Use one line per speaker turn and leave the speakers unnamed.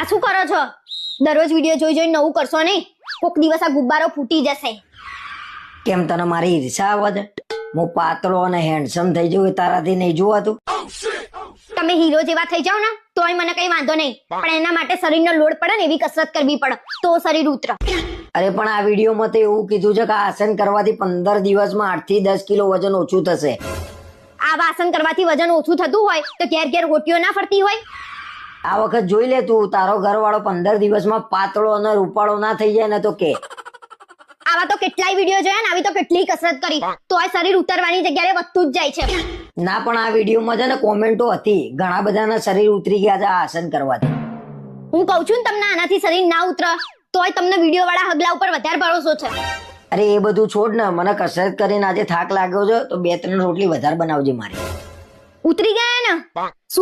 આ શું કરો છો? દરરોજ વિડિયો જોઈ જોઈ નવું કરશો નહીં. કોક દિવસ આ ગુબ્બારો ફૂટી જશે.
કેમ તને મારી ઈર્ષા આવે છે? હું પાતળો અને હેન્ડસમ થઈ જઉં એ તારાથી નહીં જોવાતું?
તમે હીરો જેવા થઈ જાવ ને તોય મને કઈ વાંધો નહીં, પણ એના માટે શરીરનો લોડ પડે ને એવી કસરત કરવી પડે તો શરીર ઉતરે.
અરે પણ આ વિડીયોમાં તો એવું કીધું છે કે આ આસન કરવાથી 15 દિવસમાં 8 થી 10 કિલો વજન ઓછું થશે.
આવા આસન કરવાથી વજન ઓછું થતું હોય તો ઘેર ઘેર હોટીઓ ના ફરતી હોય.
આ વખત જોઈ લે તું, તારો ઘરવાળો 15 દિવસમાં પાતળો અને રૂપાળો ના થઈ જાય ને તો કે.
આવા તો કેટલાય વિડીયો જોયા ને, આવી તો કેટલી કસરત કરી તોય શરીર ઉતરવાની જગ્યાએ વધતું જ જાય છે.
ના પણ આ વિડીયોમાં છે ને કોમેન્ટો હતી, ઘણા બધાના શરીર ઉતરી ગયા છે આ આસન કરવાથી.
હું કહું છું ને તમને આનાથી શરીર ના ઉતરે તોય તમને વિડીયો વાળા હગલા ઉપર વધારે ભરોસો છે.
અરે એ બધું છોડ ને, મને કસરત કરીને આજે થાક લાગ્યો છે તો 2-3 રોટલી વધારે બનાવજે મારી.
ઉતરી ગયા ને? શું